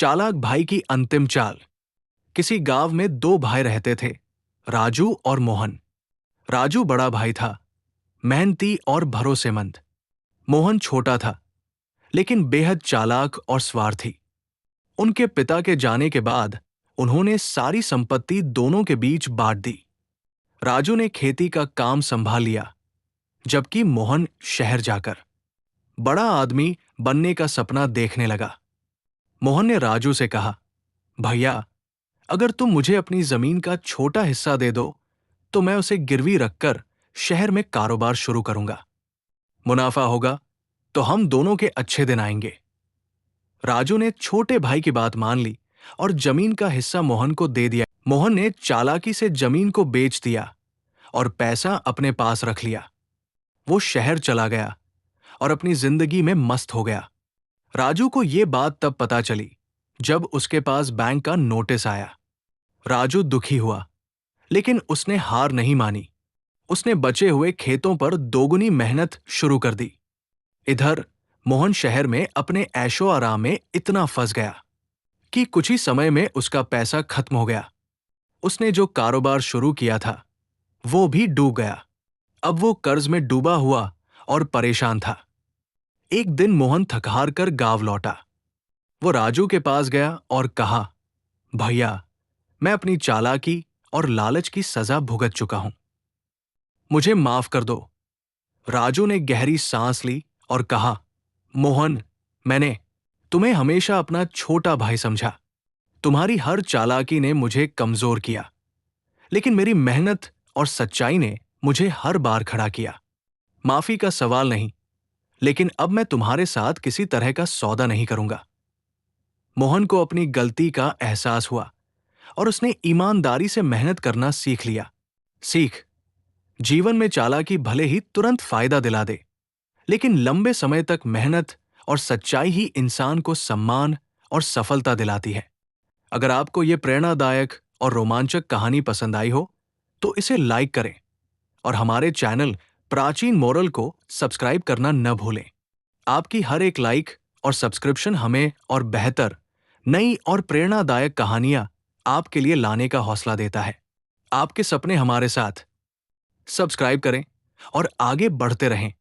चालाक भाई की अंतिम चाल। किसी गांव में दो भाई रहते थे, राजू और मोहन। राजू बड़ा भाई था, मेहनती और भरोसेमंद। मोहन छोटा था, लेकिन बेहद चालाक और स्वार्थी। उनके पिता के जाने के बाद उन्होंने सारी संपत्ति दोनों के बीच बांट दी। राजू ने खेती का काम संभाल लिया, जबकि मोहन शहर जाकर बड़ा आदमी बनने का सपना देखने लगा। मोहन ने राजू से कहा, भैया, अगर तुम मुझे अपनी जमीन का छोटा हिस्सा दे दो तो मैं उसे गिरवी रखकर शहर में कारोबार शुरू करूंगा। मुनाफा होगा तो हम दोनों के अच्छे दिन आएंगे। राजू ने छोटे भाई की बात मान ली और जमीन का हिस्सा मोहन को दे दिया। मोहन ने चालाकी से जमीन को बेच दिया और पैसा अपने पास रख लिया। वो शहर चला गया और अपनी जिंदगी में मस्त हो गया। राजू को यह बात तब पता चली जब उसके पास बैंक का नोटिस आया। राजू दुखी हुआ, लेकिन उसने हार नहीं मानी। उसने बचे हुए खेतों पर दोगुनी मेहनत शुरू कर दी। इधर मोहन शहर में अपने ऐशो आराम में इतना फंस गया कि कुछ ही समय में उसका पैसा खत्म हो गया। उसने जो कारोबार शुरू किया था वो भी डूब गया। अब वो कर्ज में डूबा हुआ और परेशान था। एक दिन मोहन थक हार कर गांव लौटा। वो राजू के पास गया और कहा, भैया, मैं अपनी चालाकी और लालच की सजा भुगत चुका हूं, मुझे माफ कर दो। राजू ने गहरी सांस ली और कहा, मोहन, मैंने तुम्हें हमेशा अपना छोटा भाई समझा। तुम्हारी हर चालाकी ने मुझे कमजोर किया, लेकिन मेरी मेहनत और सच्चाई ने मुझे हर बार खड़ा किया। माफी का सवाल नहीं, लेकिन अब मैं तुम्हारे साथ किसी तरह का सौदा नहीं करूंगा। मोहन को अपनी गलती का एहसास हुआ और उसने ईमानदारी से मेहनत करना सीख लिया। सीख, जीवन में चालाकी भले ही तुरंत फायदा दिला दे, लेकिन लंबे समय तक मेहनत और सच्चाई ही इंसान को सम्मान और सफलता दिलाती है। अगर आपको यह प्रेरणादायक और रोमांचक कहानी पसंद आई हो तो इसे लाइक करें और हमारे चैनल प्राचीन मोरल को सब्सक्राइब करना न भूलें। आपकी हर एक लाइक और सब्सक्रिप्शन हमें और बेहतर, नई और प्रेरणादायक कहानियां आपके लिए लाने का हौसला देता है। आपके सपने हमारे साथ। सब्सक्राइब करें और आगे बढ़ते रहें।